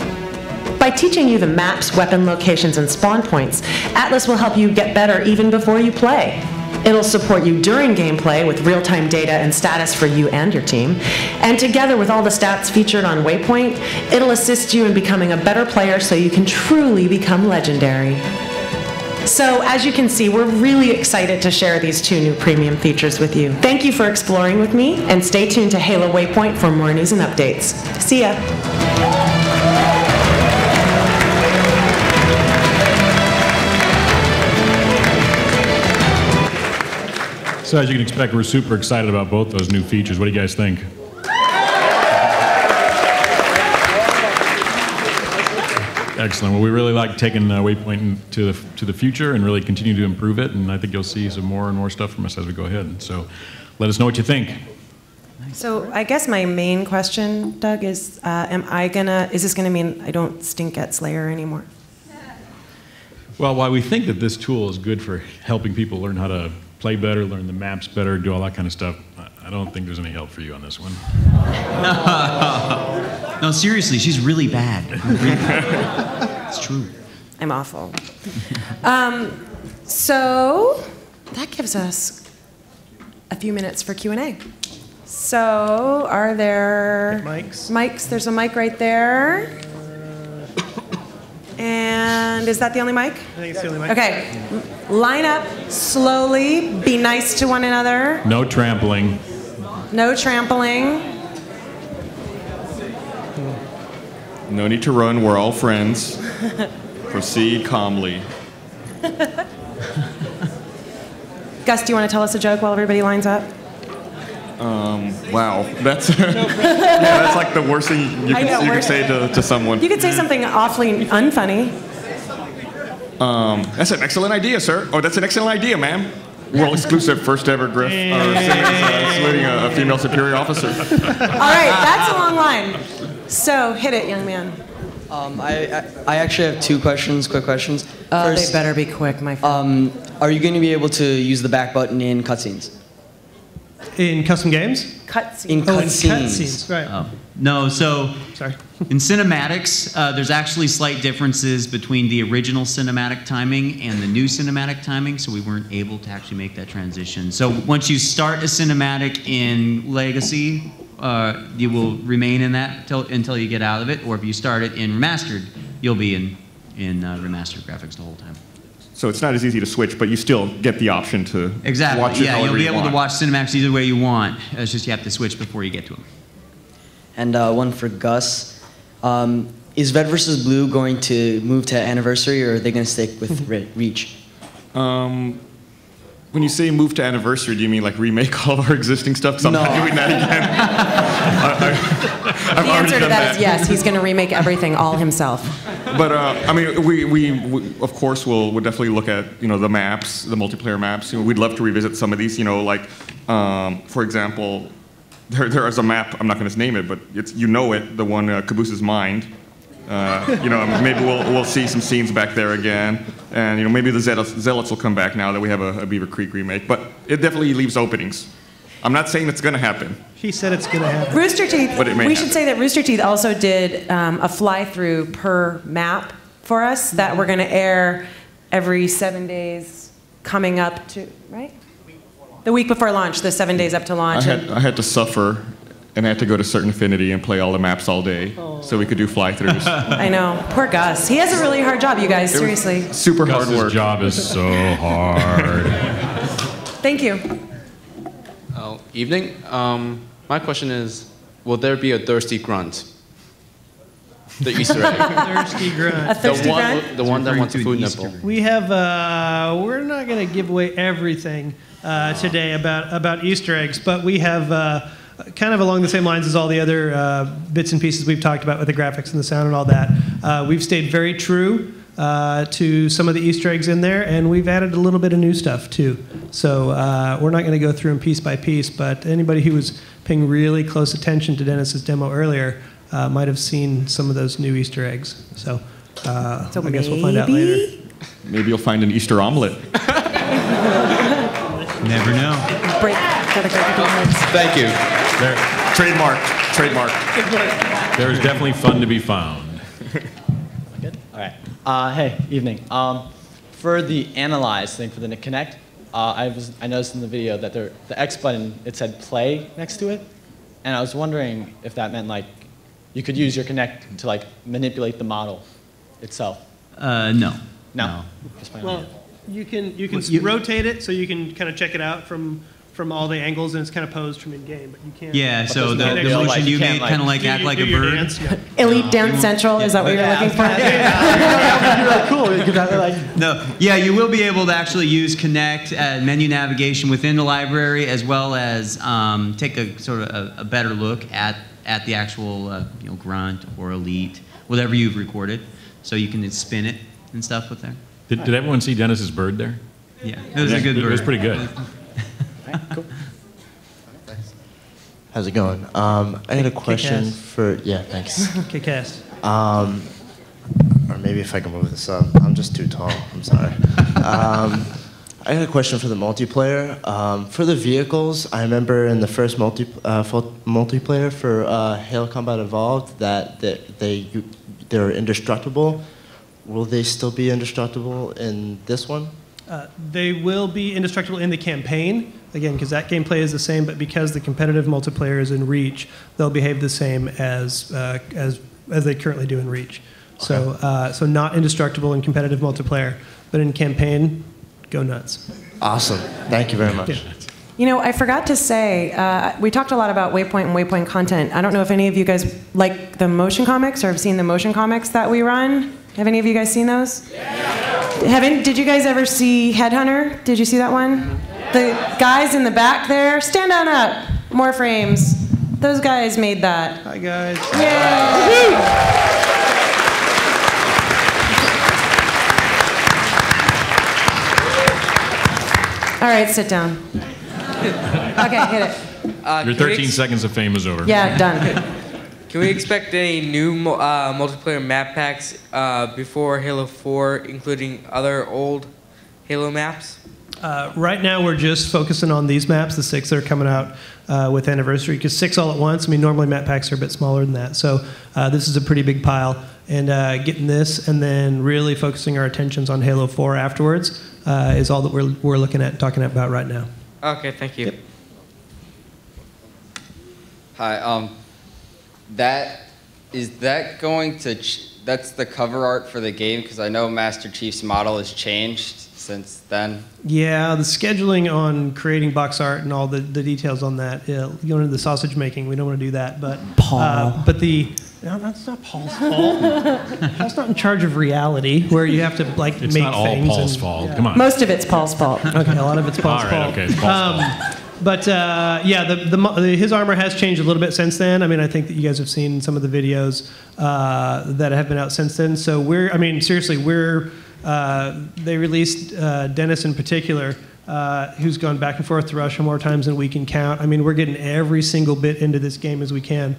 By teaching you the maps, weapon locations, and spawn points, Atlas will help you get better even before you play. It'll support you during gameplay with real-time data and status for you and your team. And together with all the stats featured on Waypoint, it'll assist you in becoming a better player so you can truly become legendary. So, as you can see, we're really excited to share these 2 new premium features with you. Thank you for exploring with me, and stay tuned to Halo Waypoint for more news and updates. See ya! So as you can expect, we're super excited about both those new features. What do you guys think? Excellent. Well, we really like taking Waypoint to the future and really continue to improve it. And I think you'll see some more and more stuff from us as we go ahead. So let us know what you think. So I guess my main question, Doug, is is this gonna mean I don't stink at Slayer anymore? Well, while we think that this tool is good for helping people learn how to play better, learn the maps better, do all that kind of stuff, I don't think there's any help for you on this one. No, seriously, she's really bad. It's true. I'm awful. So that gives us a few minutes for Q&A. So are there mics? There's a mic right there. And is that the only mic? I think it's the only mic. Okay. Line up slowly. Be nice to one another. No trampling. No trampling. No need to run. We're all friends. Proceed calmly. Gus, do you want to tell us a joke while everybody lines up? Wow, that's that's like the worst thing you could say to someone. You could say something awfully unfunny. That's an excellent idea, sir. Oh, that's an excellent idea, ma'am. World exclusive, first ever Griff saluting a female superior officer. All right, that's a long line. So hit it, young man. I actually have 2 questions, quick questions. First, they better be quick, my friend. Are you going to be able to use the back button in cutscenes? In custom games? Cutscenes. In cutscenes, right. Oh. No, so sorry. In cinematics, there's actually slight differences between the original cinematic timing and the new cinematic timing, so we weren't able to actually make that transition. So once you start a cinematic in Legacy, you will remain in that until you get out of it, or if you start it in Remastered, you'll be in remastered graphics the whole time. So it's not as easy to switch, but you still get the option to watch it yeah, however you'll be you able want. to watch cinematics either way you want. It's just you have to switch before you get to them. And one for Gus. Is Red vs. Blue going to move to Anniversary, or are they going to stick with Reach? When you say move to Anniversary, do you mean like remake all of our existing stuff? Because I'm not doing that again. The answer to that is yes. He's going to remake everything all himself. But I mean, we of course will definitely look at the maps, the multiplayer maps. We'd love to revisit some of these. Like for example, there is a map. I'm not going to name it, but it's the one Caboose's Mind. Maybe we'll see some scenes back there again, and maybe the Zealots will come back now that we have a Beaver Creek remake. But it definitely leaves openings. I'm not saying it's going to happen. He said it's going to happen. Rooster Teeth. But it may we happen. should say that Rooster Teeth also did a fly-through per map for us that we're going to air every 7 days coming up to the week before launch, the 7 days up to launch. I had to suffer. And I had to go to Certain Affinity and play all the maps all day so we could do fly-throughs. I know. Poor Gus. He has a really hard job, you guys. Seriously. Super hard work. Gus's job is so hard. Thank you. Evening. My question is, will there be a thirsty grunt? The Easter egg. Thirsty grunt. A thirsty grunt? The one that wants a food nipple. We have, we're not going to give away everything today about Easter eggs, but we have kind of along the same lines as all the other bits and pieces we've talked about with the graphics and the sound and all that. We've stayed very true to some of the Easter eggs in there, and we've added a little bit of new stuff too. So we're not going to go through them piece by piece, but anybody who was paying really close attention to Dennis's demo earlier might have seen some of those new Easter eggs. So I guess we'll find out later. Maybe you'll find an Easter omelet. Never know. Thank you. Trademark. There's definitely fun to be found. Good. All right. Hey, evening. For the analyze thing for the Connect, I noticed in the video that the X button, it said play next to it, and I was wondering if that meant like you could use your Connect to like manipulate the model itself. No. No. Well, you can rotate it so you can kind of check it out from all the angles, and it's kind of posed from in-game, but you can't. Yeah, so the motion you made kind of like act like a bird. Dance, yeah. Elite Dance Central, is that what you're looking for? Cool. No, yeah, you will be able to actually use Connect menu navigation within the library, as well as take a sort of a better look at the actual grunt or elite, whatever you've recorded, so you can spin it and stuff with there. Did everyone see Dennis's bird there? Yeah, it was a good bird. It was pretty good. Cool. How's it going? I had a question for, yeah, thanks. Kick-ass. Or maybe if I can move this up. I'm just too tall, I'm sorry. I had a question for the multiplayer. For the vehicles, I remember in the first multiplayer for Halo Combat Evolved that they're indestructible. Will they still be indestructible in this one? They will be indestructible in the campaign, again, because that gameplay is the same, but because the competitive multiplayer is in Reach, they'll behave the same as they currently do in Reach. Okay. So not indestructible in competitive multiplayer, but in campaign, go nuts. Awesome. Thank you very much. Yeah. You know, I forgot to say, we talked a lot about Waypoint and Waypoint content. I don't know if any of you guys like the motion comics or have seen the motion comics that we run. Have any of you guys seen those? Yeah. Did you guys ever see Headhunter? Did you see that one? The guys in the back there, stand on up. More frames. Those guys made that. Hi, guys. Yay! All right, sit down. Okay, hit it. Your 13 seconds of fame is over. Yeah, done. Can we expect any new multiplayer map packs before Halo 4, including other old Halo maps? Right now, we're just focusing on these maps, the 6 that are coming out with Anniversary, because 6 all at once. I mean, normally map packs are a bit smaller than that. So this is a pretty big pile. And getting this and then really focusing our attentions on Halo 4 afterwards is all that we're looking at, talking about right now. Okay, thank you. Yep. Hi, is that going to, that's the cover art for the game? Because I know Master Chief's model has changed since then. Yeah, the scheduling on creating box art and all the details on that, going into the sausage making, we don't want to do that. But Paul. No, that's not Paul's fault. Paul's not in charge of reality, where you have to make things. It's not all Paul's fault. Yeah. Come on. Most of it's Paul's fault. Okay, a lot of it's Paul's fault. All right, okay, it's Paul's fault. But yeah, his armor has changed a little bit since then. I mean, I think that you guys have seen some of the videos that have been out since then. So they released Dennis in particular, who's gone back and forth to Russia more times than we can count. I mean, we're getting every single bit into this game as we can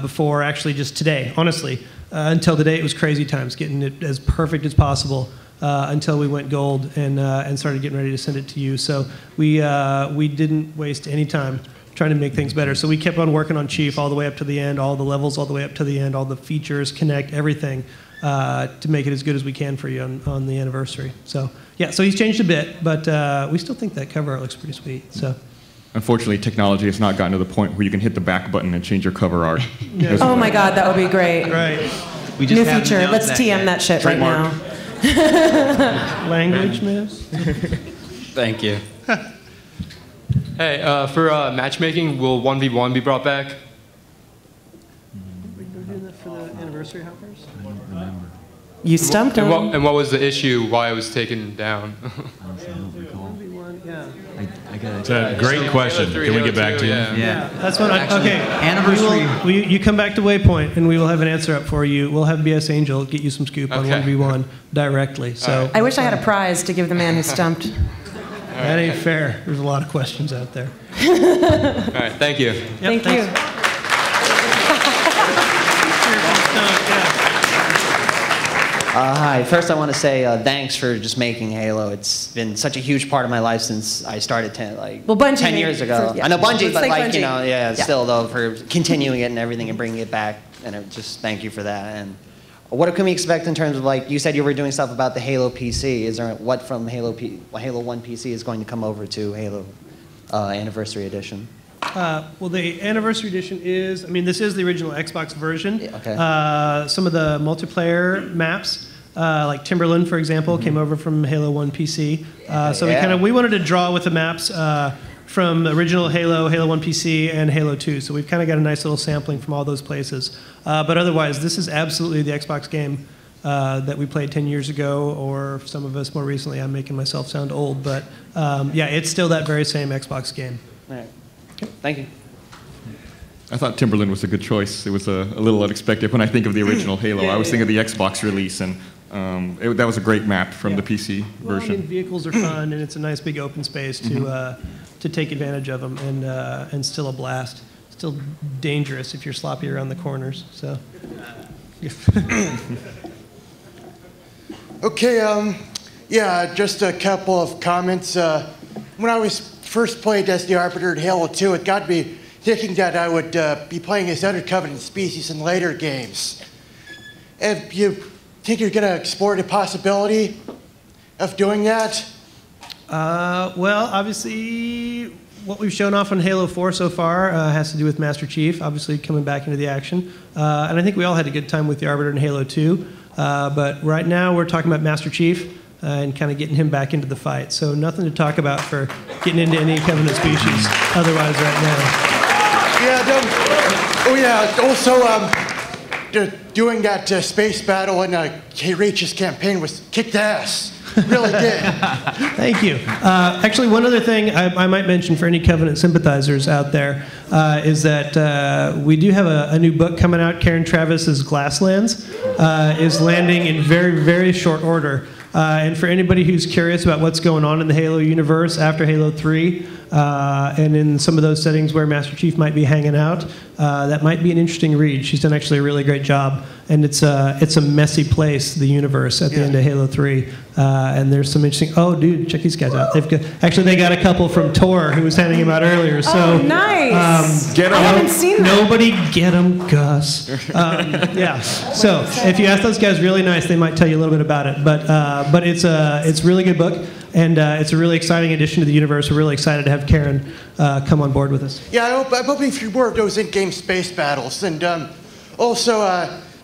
before actually just today, honestly. Until today, it was crazy times, getting it as perfect as possible. Until we went gold and started getting ready to send it to you. So we didn't waste any time trying to make things better. So we kept on working on Chief all the way up to the end, all the levels all the way up to the end, all the features, Connect, everything to make it as good as we can for you on the anniversary. So yeah, so he's changed a bit, but we still think that cover art looks pretty sweet. So. Unfortunately, technology has not gotten to the point where you can hit the back button and change your cover art. Yeah. Oh my God, that would be great. Right. New feature. Let's TM that shit Trademark. right now. Language miss. Thank you. Hey, for matchmaking, will 1v1 be brought back? We're doing that for the anniversary hoppers? I don't remember. You stumped him. And what was the issue? Why it was taken down? Honestly, I don't recall. Yeah. I It's a great question. Can we get back to you? Yeah, that's what Actually, okay. anniversary- You come back to Waypoint, and we will have an answer up for you. We'll have BS Angel get you some scoop on 1v1 directly. So I wish I had a prize to give the man who stumped. that ain't fair. There's a lot of questions out there. All right, thank you. Thank you. Hi. First, I want to say thanks for just making Halo. It's been such a huge part of my life since I started 10 Bungie years ago. yeah. I know Bungie, Let's but thank like you Bungie. know, yeah, still though for continuing it and everything and bringing it back. And just thank you for that. And what can we expect in terms of like you said you were doing stuff about the Halo PC? Is there what from Halo 1 PC is going to come over to Halo Anniversary Edition? Well, the Anniversary Edition is, I mean, this is the original Xbox version. Okay. Some of the multiplayer maps, like Timberland, for example, came over from Halo 1 PC. So we wanted to draw with the maps from the original Halo, Halo 1 PC, and Halo 2. So we've kind of got a nice little sampling from all those places. But otherwise, this is absolutely the Xbox game that we played 10 years ago, or some of us more recently. I'm making myself sound old, but yeah, it's still that very same Xbox game. All right. Thank you. I thought Timberland was a good choice. It was a little unexpected. When I think of the original Halo, I was thinking of the Xbox release, and that was a great map from the PC Well, version. I mean, vehicles are fun, and it's a nice big open space to take advantage of them, and still a blast. Still dangerous if you're sloppy around the corners. So. Okay. Yeah. Just a couple of comments. When I was first played as the Arbiter in Halo 2, it got me thinking that I would be playing as other Covenant species in later games. If you think you're going to explore the possibility of doing that? Well, obviously, what we've shown off on Halo 4 so far has to do with Master Chief, obviously coming back into the action. And I think we all had a good time with the Arbiter in Halo 2. But right now, we're talking about Master Chief and kind of getting him back into the fight. So nothing to talk about for getting into any Covenant species otherwise right now. Yeah, also, doing that space battle in Reach's campaign was kicked ass. Really did. Thank you. Actually, one other thing I might mention for any Covenant sympathizers out there is that we do have a new book coming out. Karen Travis's Glasslands is landing in very, very short order. And for anybody who's curious about what's going on in the Halo universe after Halo 3, and in some of those settings where Master Chief might be hanging out, that might be an interesting read. She's done actually a really great job. And it's a messy place, the universe, at the end of Halo 3. And there's some interesting, oh, dude, check these guys out. They got a couple from Tor who was handing them out earlier. So, nice. Get 'em. I haven't seen that. Nobody get them, Gus. Yeah. So if you ask those guys really nice, they might tell you a little bit about it. But it's a really good book, and it's a really exciting addition to the universe. We're really excited to have Karen come on board with us. Yeah, I'm hoping for more of those in-game space battles, and also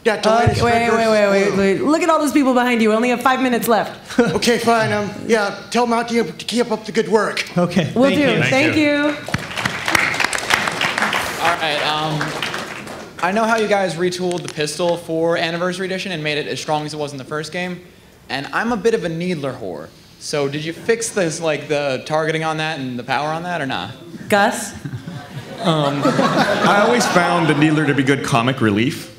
that the latest Wait. Look at all those people behind you. We only have 5 minutes left. Okay, fine. Yeah, tell Monty to keep up the good work. Okay. Will do. Thank you. All right. I know how you guys retooled the pistol for Anniversary Edition and made it as strong as it was in the first game, and I'm a bit of a needler whore. So did you fix this, like the targeting on that and the power on that, or not? Gus? I always found the needler to be good comic relief.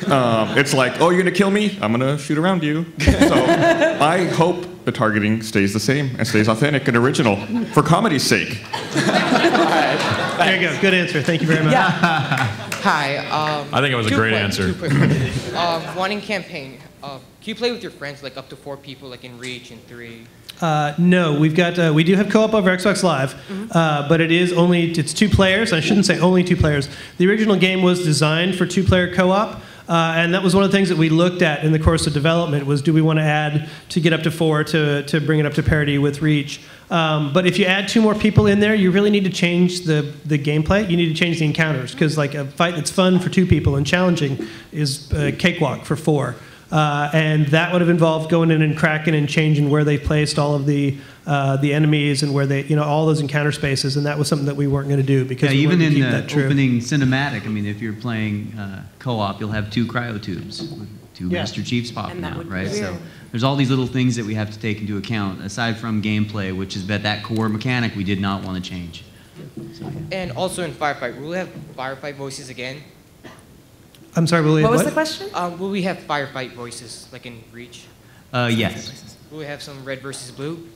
It's like, oh, you're going to kill me? I'm going to shoot around you. So I hope the targeting stays the same and stays authentic and original for comedy's sake. There you go. Good answer. Thank you very much. Hi. I think it was a great answer. Two quick questions. One in campaign. Can you play with your friends, like up to 4 people, like in Reach and 3? No, we do have co-op over Xbox Live, but it's 2 players. I shouldn't say only 2 players. The original game was designed for 2-player co-op, and that was one of the things that we looked at in the course of development was, do we want to add to get up to 4 to bring it up to parity with Reach? But if you add 2 more people in there, you really need to change the gameplay. You need to change the encounters, because like a fight that's fun for 2 people and challenging is a cakewalk for 4. And that would have involved going in and cracking and changing where they placed all of the enemies and where they, all those encounter spaces, and that was something that we weren't going to do because we even wanted to in keep the that true. opening cinematic, I mean, if you're playing co-op, you'll have 2 cryotubes. two Yeah. Master Chiefs popping that out, would be right? weird. So there's all these little things that we have to take into account, aside from gameplay, which is that core mechanic we did not want to change. And also in Firefight, will we have Firefight Voices again? I'm sorry, will we What have was the question? Will we have Firefight Voices, like in Reach? Yes. Will we have some red versus blue?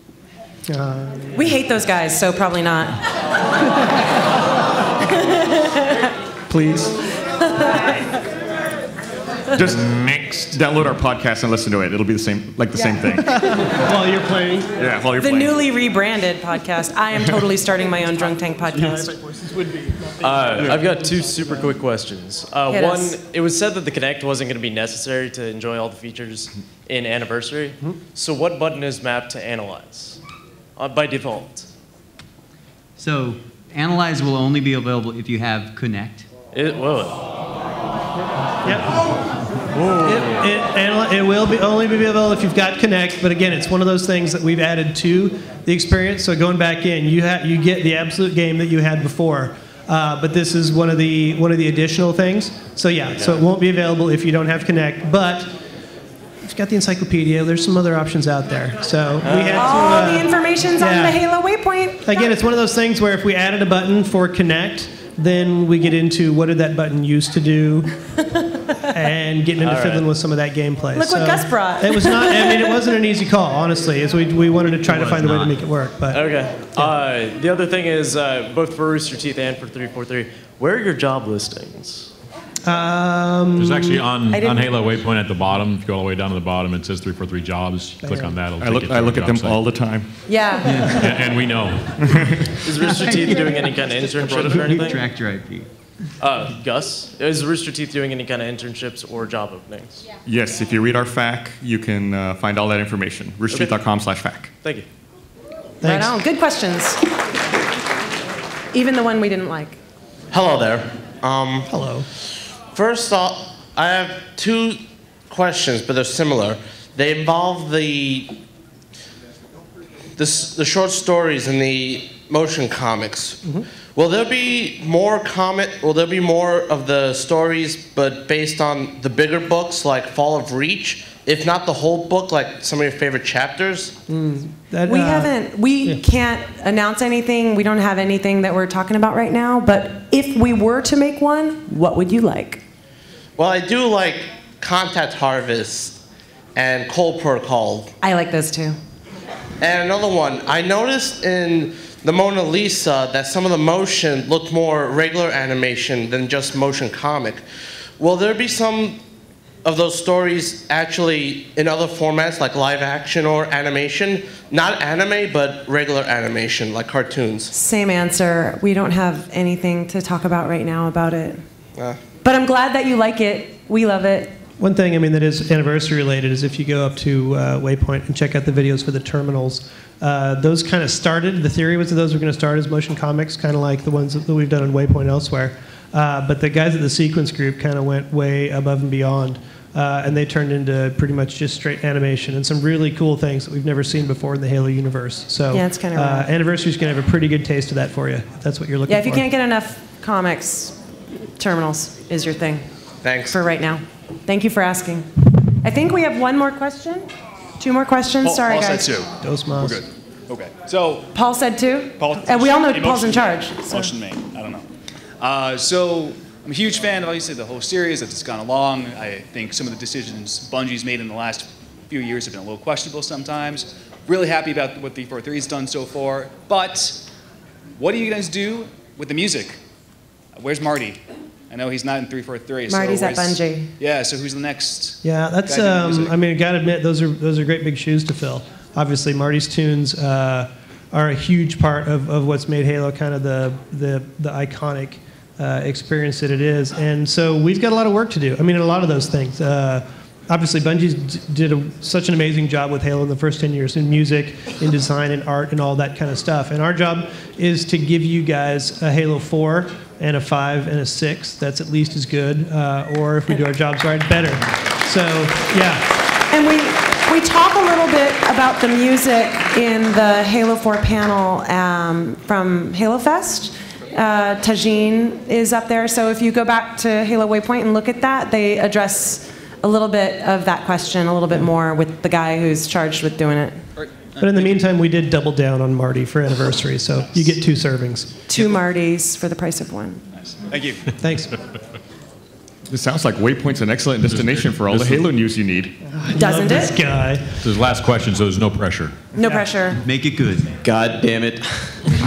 We hate those guys, so probably not. Please. Just download our podcast and listen to it. It'll be the same, like the same thing. While you're playing. Yeah, while you're The playing. newly rebranded podcast. I am totally starting my own Drunk Tank podcast. I've got two super quick questions. Hit One, us. it was said that the Kinect wasn't going to be necessary to enjoy all the features in Anniversary. So what button is mapped to Analyze by default? So Analyze will only be available if you have Connect. It will. It will only be available if you've got Connect, but again, it's one of those things that we've added to the experience. So going back in, you get the absolute game that you had before, but this is one of the additional things. So yeah, so it won't be available if you don't have Connect, but if you've got the encyclopedia, there's some other options out there. So we had All to, the information's on the Halo Waypoint. Again, it's one of those things where if we added a button for Connect, then we get into what did that button used to do, and getting into fiddling with some of that gameplay. Look what Gus brought. It was not. I mean, it wasn't an easy call, honestly. As we wanted to try to find a way to make it work. But Okay. The other thing is, both for Rooster Teeth and for 343, where are your job listings? There's actually on I didn't- Halo Waypoint at the bottom. If you go all the way down to the bottom, it says 343 jobs. Click on that. It'll take you to I our look at job them site. all the time. Yeah. And we know. Is Rooster Teeth doing any kind of internships or anything? Tracked your IP. Gus, is Rooster Teeth doing any kind of internships or job openings? Yes, if you read our FAQ, you can find all that information. roosterteeth.com/FAQ. Thank you. Right on. Good questions. Even the one we didn't like. Hello there. Hello. First off, I have two questions, but they're similar. They involve the short stories in the motion comics. Will there be more Will there be more of the stories, but based on the bigger books like Fall of Reach? If not the whole book, like some of your favorite chapters? We can't announce anything. We don't have anything that we're talking about right now. But if we were to make one, what would you like? Well, I do like Contact Harvest and Cold Protocol. I like those too. And another one, I noticed in the Mona Lisa that some of the motion looked more regular animation than just motion comic. Will there be some of those stories actually in other formats like live action or animation? Not anime, but regular animation, like cartoons. Same answer. We don't have anything to talk about right now about it. But I'm glad that you like it. We love it. One thing, I mean, that is anniversary related is if you go up to Waypoint and check out the videos for the terminals, those kind of started, the theory was that those were going to start as motion comics, kind of like the ones that we've done on Waypoint elsewhere. But the guys at the Sequence Group kind of went way above and beyond, and they turned into pretty much just straight animation and some really cool things that we've never seen before in the Halo universe. So Yeah, it's kinda rad. Anniversary's going to have a pretty good taste of that for you, if that's what you're looking for. Yeah, if you can't get enough comics, terminals is your thing. Thanks. For right now. Thank you for asking. I think we have one more question. Two more questions. Sorry, Paul guys. said two. Dos We're mas. good. Okay. So Paul said two? Paul, And we all know emotion Paul's in main. charge. so- Emotion main. I don't know. So I'm a huge fan of obviously the whole series as it's gone along. I think some of the decisions Bungie's made in the last few years have been a little questionable sometimes. Really happy about what 343's done so far. But what do you guys do with the music? Where's Marty? I know he's not in 343. Marty's so at Bungie. Yeah, so who's the next? Yeah, that's. guy doing music? I mean, gotta admit, those are great big shoes to fill. Obviously, Marty's tunes are a huge part of what's made Halo kind of the iconic experience that it is, and so we've got a lot of work to do. I mean, in a lot of those things. Obviously, Bungie did such an amazing job with Halo in the first 10 years in music, in design, and art, and all that kind of stuff. And our job is to give you guys a Halo 4 and a 5 and a 6 that's at least as good, or if we do our jobs right, better. So, yeah. And we talk a little bit about the music in the Halo 4 panel from Halo Fest. Tajin is up there, so if you go back to Halo Waypoint and look at that, they address a little bit of that question, a little bit more with the guy who's charged with doing it. But in the meantime, we did double down on Marty for anniversary, so you get 2 servings. 2 Martys for the price of 1. Thank you. Thanks. This sounds like Waypoint's an excellent destination for all the Halo news you need. Doesn't it? This guy. This is the last question, so there's no pressure. No pressure. Make it good. God damn it.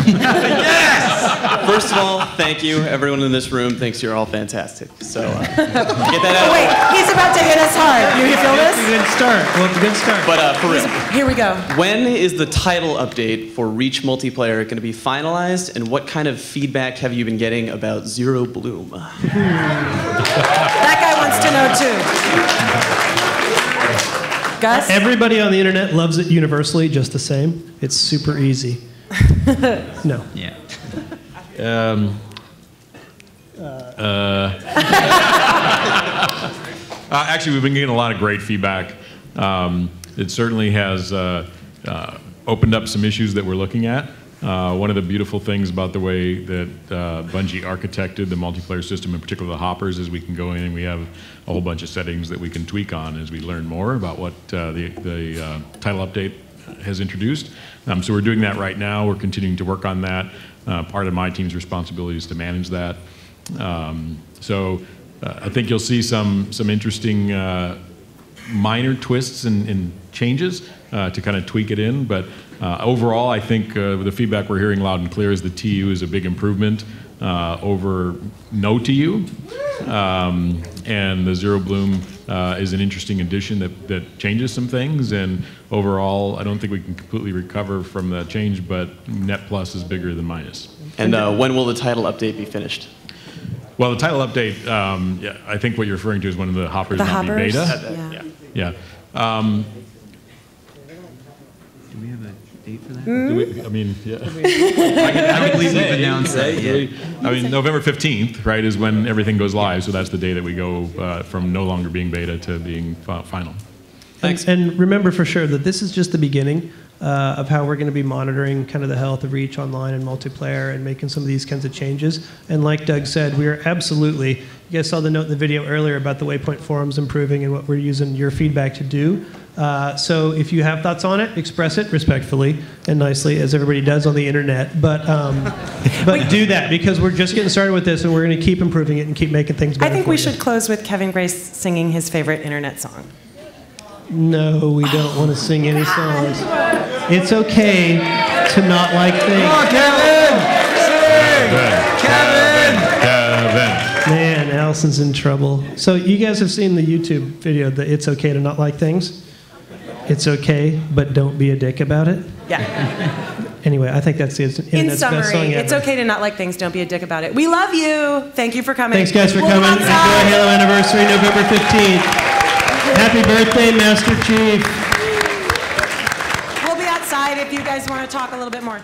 Yes! First of all, thank you, everyone in this room thinks you're all fantastic. So, get that out. Wait, he's about to hit us hard. You feel this? Good start. Well, it's a good start. But for real. Here we go. When is the title update for Reach multiplayer going to be finalized, and what kind of feedback have you been getting about Zero Bloom? That guy wants to know too. Gus? Everybody on the internet loves it universally just the same. It's super easy. No. Yeah. Actually, we've been getting a lot of great feedback. It certainly has opened up some issues that we're looking at. One of the beautiful things about the way that Bungie architected the multiplayer system, in particular the hoppers, is we can go in and we have a whole bunch of settings that we can tweak on as we learn more about what the title update has introduced. So we're doing that right now. We're continuing to work on that. Part of my team's responsibility is to manage that. So I think you'll see some interesting minor twists and changes to kind of tweak it in. But overall, I think the feedback we're hearing loud and clear is the TU is a big improvement over no TU. And the Zero Bloom is an interesting addition that changes some things. And overall, I don't think we can completely recover from that change, but net plus is bigger than minus. And when will the title update be finished? Well, the title update, yeah, I think what you're referring to is when the hoppers might be beta. Yeah. Do we have a date for that? Do we, I mean, yeah. I believe we've announced that. Yeah. I mean, November 15th, right, is when everything goes live. So that's the day that we go from no longer being beta to being final. Thanks. And remember for sure that this is just the beginning of how we're going to be monitoring kind of the health of Reach online and multiplayer and making some of these kinds of changes. And like Doug said, we are absolutely, you guys saw the note in the video earlier about the Waypoint forums improving and what we're using your feedback to do. So if you have thoughts on it, express it respectfully and nicely, as everybody does on the internet. But do that, because we're just getting started with this and we're going to keep improving it and keep making things better. I think we should close with Kevin Grace singing his favorite internet song. No, we don't want to sing any songs. It's okay to not like things. Come on, Kevin! Sing! Kevin! Man, Alison's in trouble. So you guys have seen the YouTube video that it's okay to not like things? It's okay, but don't be a dick about it? Yeah. Anyway, I think that's the In best song summary, ever. it's okay to not like things. Don't be a dick about it. We love you. Thank you for coming. Thanks, guys, for We'll coming. be Enjoy outside. Halo Anniversary, November 15th. Happy birthday, Master Chief. We'll be outside if you guys want to talk a little bit more.